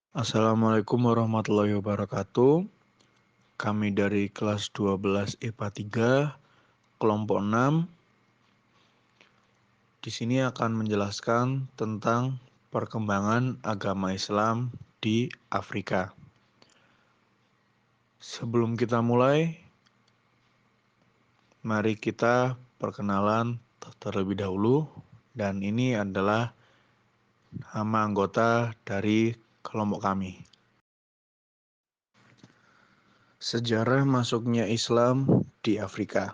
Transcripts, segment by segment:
Assalamualaikum warahmatullahi wabarakatuh. Kami dari kelas 12 IPA 3, kelompok 6, di sini akan menjelaskan tentang perkembangan agama Islam di Afrika. Sebelum kita mulai, mari kita perkenalan terlebih dahulu, dan ini adalah nama anggota dari kelompok kami. Sejarah masuknya Islam di Afrika.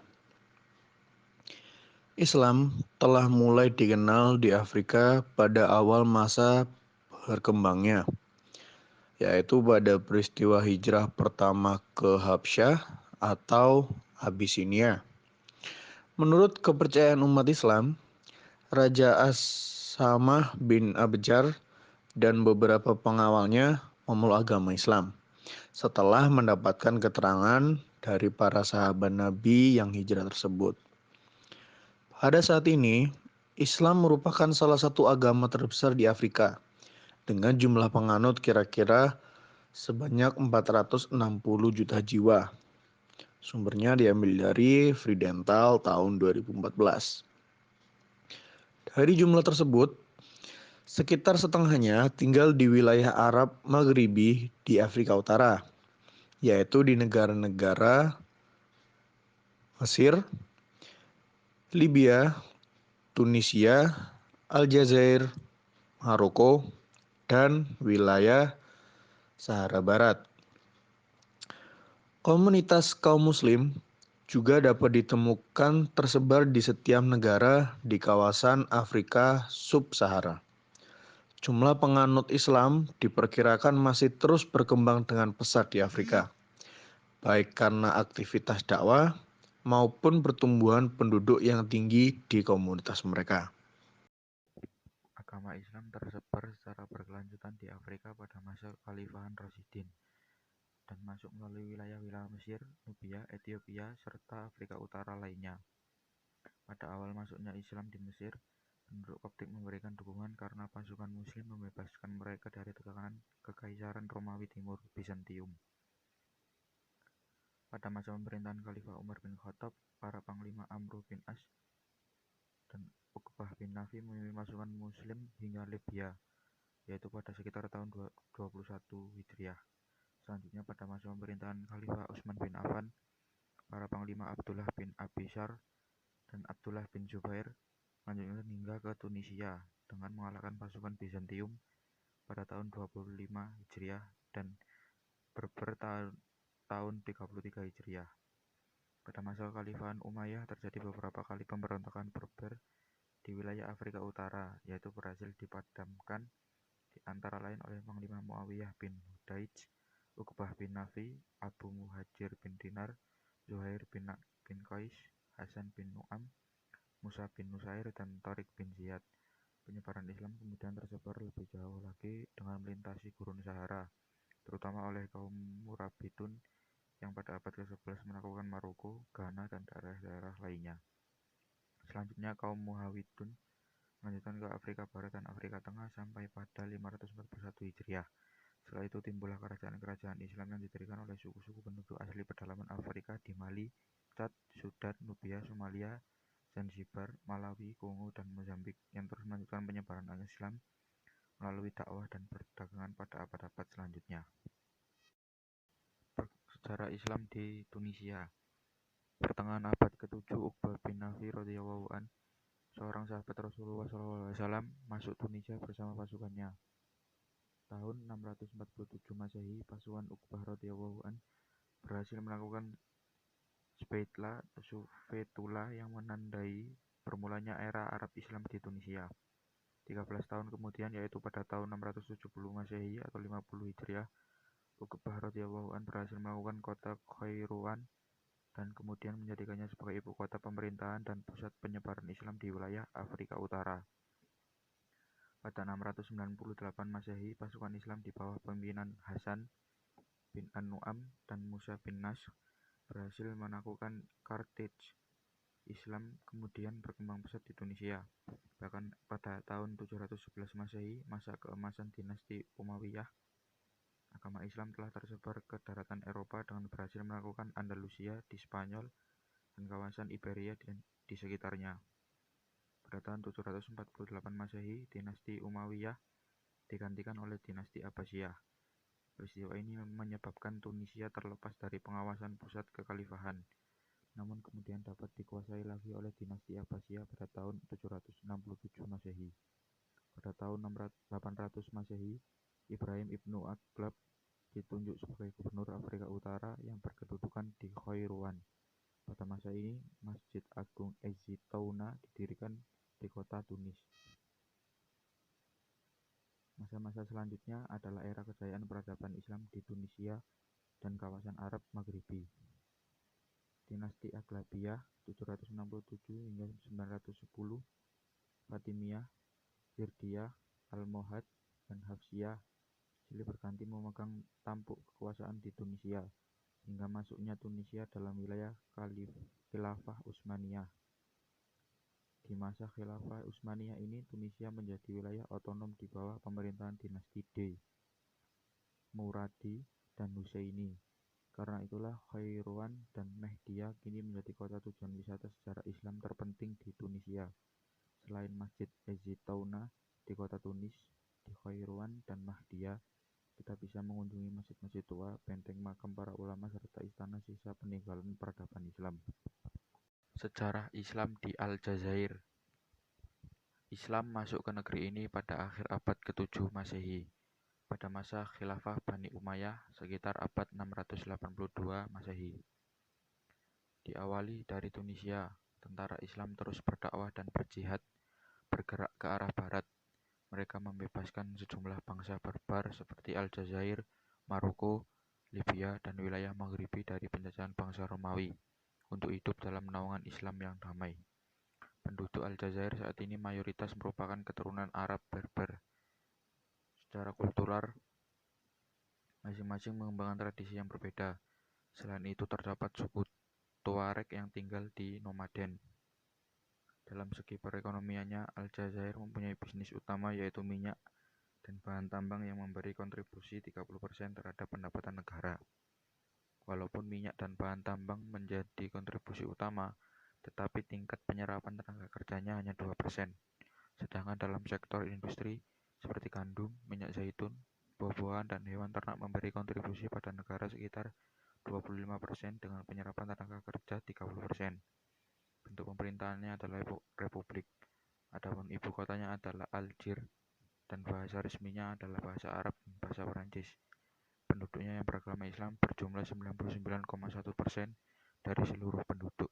Islam telah mulai dikenal di Afrika pada awal masa berkembangnya, yaitu pada peristiwa hijrah pertama ke Habsyah atau Abisinia. Menurut kepercayaan umat Islam, Raja As-Samah bin Abjar dan beberapa pengawalnya memeluk agama Islam setelah mendapatkan keterangan dari para sahabat Nabi yang hijrah tersebut. Pada saat ini, Islam merupakan salah satu agama terbesar di Afrika dengan jumlah penganut kira-kira sebanyak 460 juta jiwa. Sumbernya diambil dari Freedental tahun 2014. Dari jumlah tersebut, sekitar setengahnya tinggal di wilayah Arab Maghribi di Afrika Utara, yaitu di negara-negara Mesir, Libya, Tunisia, Aljazair, Maroko, dan wilayah Sahara Barat. Komunitas kaum muslim juga dapat ditemukan tersebar di setiap negara di kawasan Afrika Sub-Sahara. Jumlah penganut Islam diperkirakan masih terus berkembang dengan pesat di Afrika, baik karena aktivitas dakwah maupun pertumbuhan penduduk yang tinggi di komunitas mereka. Agama Islam tersebar secara berkelanjutan di Afrika pada masa Kekhalifahan Rasyidin dan masuk melalui wilayah-wilayah Mesir, Nubia, Ethiopia, serta Afrika Utara lainnya. Pada awal masuknya Islam di Mesir, penduduk Koptik memberikan dukungan karena pasukan Muslim membebaskan mereka dari tekanan Kekaisaran Romawi Timur, Bizantium. Pada masa pemerintahan Khalifah Umar bin Khattab, para panglima Amr bin As dan Uqbah bin Nafi memimpin pasukan Muslim hingga Libya, yaitu pada sekitar tahun 21 Hijriah. Selanjutnya pada masa pemerintahan Khalifah Utsman bin Affan, para panglima Abdullah bin Abi Shar dan Abdullah bin Zubair melanjutkan hingga ke Tunisia dengan mengalahkan pasukan Bizantium pada tahun 25 Hijriah dan Berber tahun 33 Hijriah. Pada masa Kekhalifahan Umayyah terjadi beberapa kali pemberontakan Berber di wilayah Afrika Utara, yaitu berhasil dipadamkan di antara lain oleh Panglima Muawiyah bin Hudaij, Uqbah bin Nafi, Abu Muhajir bin Dinar, Zuhair bin Qais, Hasan bin Nu'am, Musa bin Nusair, dan Tariq bin Ziyad. Penyebaran Islam kemudian tersebar lebih jauh lagi dengan melintasi gurun Sahara, terutama oleh kaum Murabitun yang pada abad ke-11 menaklukkan Maroko, Ghana, dan daerah-daerah lainnya. Selanjutnya kaum Muhawidun melanjutkan ke Afrika Barat dan Afrika Tengah sampai pada 541 Hijriah. Setelah itu timbullah kerajaan-kerajaan Islam yang didirikan oleh suku-suku penduduk asli pedalaman Afrika di Mali, Chad, Sudan, Nubia, Somalia, Zanzibar, Malawi, Kongo, dan Mozambik yang terus melanjutkan penyebaran agama Islam melalui dakwah dan perdagangan pada abad-abad selanjutnya. Sejarah Islam di Tunisia. Pertengahan abad ke-7, Uqbah bin Nafi radhiyallahu an, seorang sahabat Rasulullah SAW, masuk Tunisia bersama pasukannya. Tahun 647 Masehi, pasukan Uqbah radhiyallahu an berhasil melakukan Sufetullah yang menandai bermulanya era Arab Islam di Tunisia. 13 tahun kemudian, yaitu pada tahun 670 Masehi atau 50 Hijriah, Uqbah radhiyallahu an berhasil melakukan kota Kairouan dan kemudian menjadikannya sebagai ibu kota pemerintahan dan pusat penyebaran Islam di wilayah Afrika Utara. Pada 698 Masehi, pasukan Islam di bawah pimpinan Hasan bin An-Nu'am dan Musa bin Nasr berhasil menaklukkan Carthage. Islam kemudian berkembang pesat di Tunisia. Bahkan pada tahun 711 Masehi, masa keemasan dinasti Umayyah, Agama Islam telah tersebar ke daratan Eropa dengan berhasil melakukan Andalusia di Spanyol dan kawasan Iberia di sekitarnya. Pada tahun 748 Masehi, dinasti Umayyah digantikan oleh dinasti Abbasiyah. Peristiwa ini menyebabkan Tunisia terlepas dari pengawasan pusat kekhalifahan, namun kemudian dapat dikuasai lagi oleh dinasti Abbasiyah pada tahun 767 Masehi. Pada tahun 800 Masehi, Ibrahim ibnu Aghlab ditunjuk sebagai gubernur Afrika Utara yang berkedudukan di Kairouan. Pada masa ini, Masjid Agung Ez-Zitouna didirikan di kota Tunis. Masa-masa selanjutnya adalah era kejayaan peradaban Islam di Tunisia dan kawasan Arab Maghribi. Dinasti Aghlabiyah 767 hingga 910, Fatimiyah, Zirdiyah, Almohad, dan Hafsiyah silih berganti memegang tampuk kekuasaan di Tunisia, hingga masuknya Tunisia dalam wilayah Khilafah Utsmaniyah. Di masa Khilafah Utsmaniyah ini, Tunisia menjadi wilayah otonom di bawah pemerintahan dinasti D, Muradi, dan Husaini. Karena itulah Kairouan dan Mehdiyah kini menjadi kota tujuan wisata sejarah Islam terpenting di Tunisia. Selain Masjid Ez-Zitouna di kota Tunis, di Kairouan dan Mehdiyah, kita bisa mengunjungi masjid-masjid tua, benteng makam para ulama, serta istana sisa peninggalan peradaban Islam. Sejarah Islam di Aljazair. Islam masuk ke negeri ini pada akhir abad ke-7 Masehi, pada masa khilafah Bani Umayyah sekitar abad 682 Masehi. Diawali dari Tunisia, tentara Islam terus berdakwah dan berjihad, bergerak ke arah barat. Mereka membebaskan sejumlah bangsa barbar seperti Aljazair, Maroko, Libya, dan wilayah Maghribi dari penjajahan bangsa Romawi untuk hidup dalam naungan Islam yang damai. Penduduk Aljazair saat ini mayoritas merupakan keturunan Arab Berber. Secara kultural, masing-masing mengembangkan tradisi yang berbeda. Selain itu, terdapat suku Tuareg yang tinggal di nomaden. Dalam segi perekonomiannya, Aljazair mempunyai bisnis utama yaitu minyak dan bahan tambang yang memberi kontribusi 30% terhadap pendapatan negara. Walaupun minyak dan bahan tambang menjadi kontribusi utama, tetapi tingkat penyerapan tenaga kerjanya hanya 2%. Sedangkan dalam sektor industri seperti gandum, minyak zaitun, buah-buahan, dan hewan ternak memberi kontribusi pada negara sekitar 25% dengan penyerapan tenaga kerja 30%. Bentuk pemerintahannya adalah republik. Adapun ibu kotanya adalah Algiers dan bahasa resminya adalah bahasa Arab dan bahasa Perancis. Penduduknya yang beragama Islam berjumlah 99,1% dari seluruh penduduk.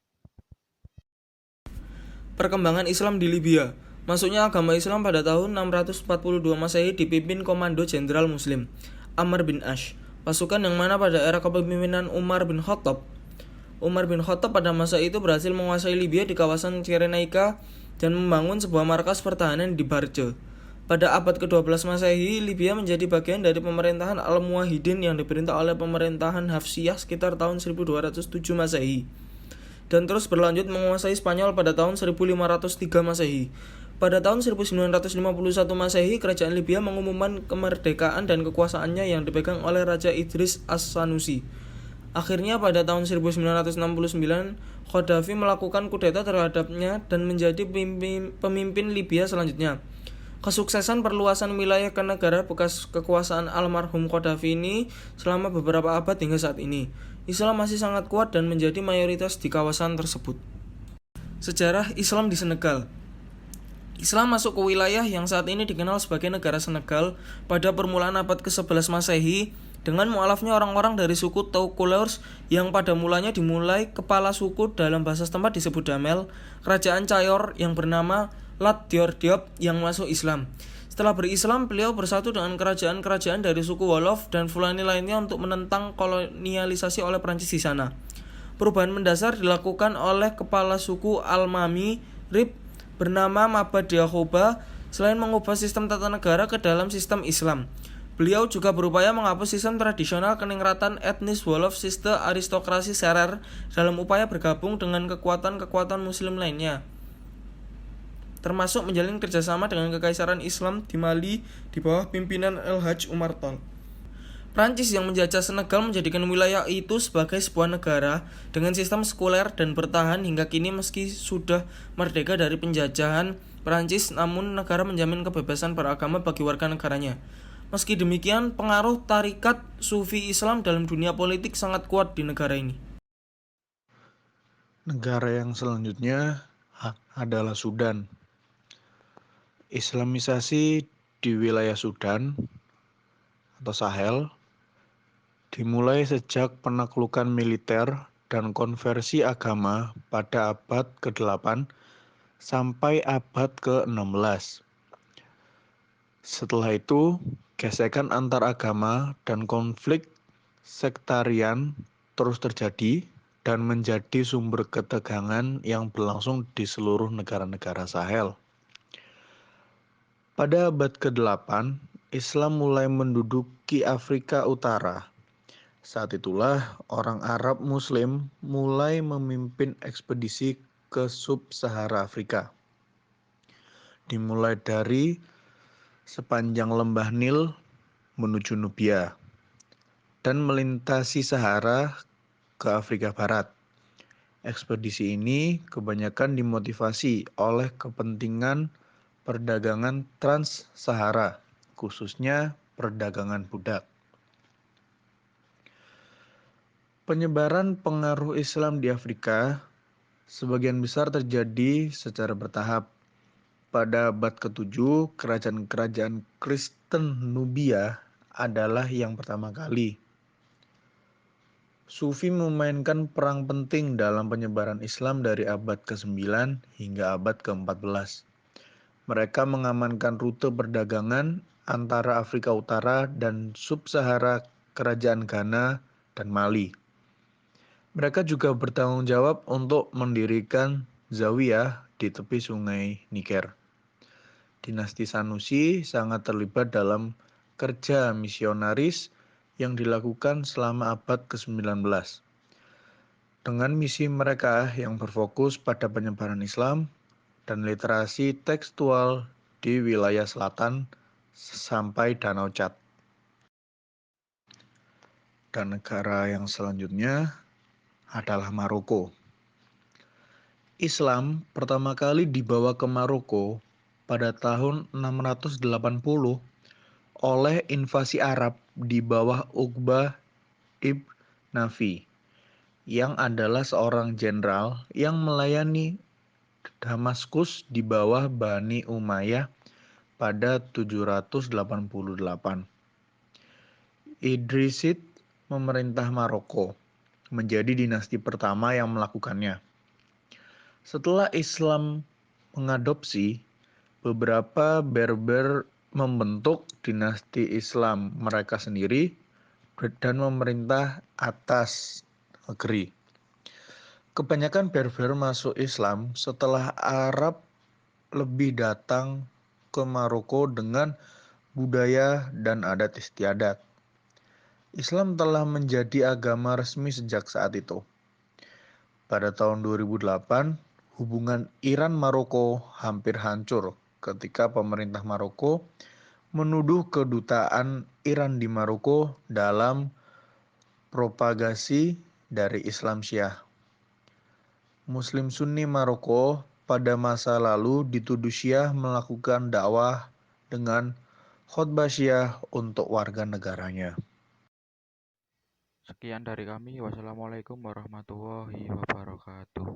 Perkembangan Islam di Libya. Masuknya agama Islam pada tahun 642 Masehi dipimpin Komando Jenderal Muslim Amr bin Ash, pasukan yang mana pada era kepemimpinan Umar bin Khattab pada masa itu berhasil menguasai Libya di kawasan Cyrenaica dan membangun sebuah markas pertahanan di Barce. Pada abad ke-12 Masehi, Libya menjadi bagian dari pemerintahan Al-Muwahhidin yang diperintah oleh pemerintahan Hafsiyah sekitar tahun 1207 Masehi. Dan terus berlanjut menguasai Spanyol pada tahun 1503 Masehi. Pada tahun 1951 Masehi, kerajaan Libya mengumumkan kemerdekaan dan kekuasaannya yang dipegang oleh Raja Idris As-Sanusi. Akhirnya pada tahun 1969, Qaddafi melakukan kudeta terhadapnya dan menjadi pemimpin Libya selanjutnya. Kesuksesan perluasan wilayah ke negara bekas kekuasaan almarhum Qaddafi ini selama beberapa abad hingga saat ini. Islam masih sangat kuat dan menjadi mayoritas di kawasan tersebut. Sejarah Islam di Senegal. Islam masuk ke wilayah yang saat ini dikenal sebagai negara Senegal pada permulaan abad ke-11 Masehi dengan mualafnya orang-orang dari suku Toucouleurs yang pada mulanya dimulai kepala suku dalam bahasa setempat disebut Damel, kerajaan Cayor yang bernama Lat Dior Diop yang masuk Islam. Setelah berislam, beliau bersatu dengan kerajaan-kerajaan dari suku Wolof dan Fulani lainnya untuk menentang kolonialisasi oleh Prancis di sana. Perubahan mendasar dilakukan oleh kepala suku Al-Mami Rib bernama Mabad Yaquba. Selain mengubah sistem tata negara ke dalam sistem Islam, beliau juga berupaya menghapus sistem tradisional keningratan etnis Wolof sistem aristokrasi Serer dalam upaya bergabung dengan kekuatan-kekuatan muslim lainnya, termasuk menjalin kerjasama dengan Kekaisaran Islam di Mali di bawah pimpinan El Hadj Umar Tall. Prancis yang menjajah Senegal menjadikan wilayah itu sebagai sebuah negara dengan sistem sekuler dan bertahan hingga kini meski sudah merdeka dari penjajahan Prancis, namun negara menjamin kebebasan beragama bagi warga negaranya. Meski demikian, pengaruh tarikat Sufi Islam dalam dunia politik sangat kuat di negara ini. Negara yang selanjutnya adalah Sudan. Islamisasi di wilayah Sudan atau Sahel dimulai sejak penaklukan militer dan konversi agama pada abad ke-8 sampai abad ke-16. Setelah itu, gesekan antar agama dan konflik sektarian terus terjadi dan menjadi sumber ketegangan yang berlangsung di seluruh negara-negara Sahel. Pada abad ke-8, Islam mulai menduduki Afrika Utara. Saat itulah orang Arab Muslim mulai memimpin ekspedisi ke sub-Sahara Afrika. Dimulai dari sepanjang lembah Nil menuju Nubia dan melintasi Sahara ke Afrika Barat. Ekspedisi ini kebanyakan dimotivasi oleh kepentingan perdagangan trans-Sahara, khususnya perdagangan budak. Penyebaran pengaruh Islam di Afrika sebagian besar terjadi secara bertahap. Pada abad ke-7, kerajaan-kerajaan Kristen Nubia adalah yang pertama kali. Sufi memainkan perang penting dalam penyebaran Islam dari abad ke-9 hingga abad ke-14. Mereka mengamankan rute perdagangan antara Afrika Utara dan Sub-Sahara kerajaan Ghana dan Mali. Mereka juga bertanggung jawab untuk mendirikan zawiyah di tepi sungai Niger. Dinasti Sanusi sangat terlibat dalam kerja misionaris yang dilakukan selama abad ke-19. Dengan misi mereka yang berfokus pada penyebaran Islam dan literasi tekstual di wilayah selatan sampai Danau Chad. Dan negara yang selanjutnya adalah Maroko. Islam pertama kali dibawa ke Maroko pada tahun 680 oleh invasi Arab di bawah Uqbah ibn Nafi, yang adalah seorang jenderal yang melayani Damaskus di bawah Bani Umayyah pada 788. Idrisid memerintah Maroko, menjadi dinasti pertama yang melakukannya. Setelah Islam mengadopsi, beberapa Berber membentuk dinasti Islam mereka sendiri dan memerintah atas negeri. Kebanyakan Berber masuk Islam setelah Arab lebih datang ke Maroko dengan budaya dan adat istiadat. Islam telah menjadi agama resmi sejak saat itu. Pada tahun 2008, hubungan Iran-Maroko hampir hancur ketika pemerintah Maroko menuduh kedutaan Iran di Maroko dalam propagasi dari Islam Syiah. Muslim Sunni Maroko pada masa lalu dituduh Syiah melakukan dakwah dengan khotbah Syiah untuk warga negaranya. Sekian dari kami. Wassalamualaikum warahmatullahi wabarakatuh.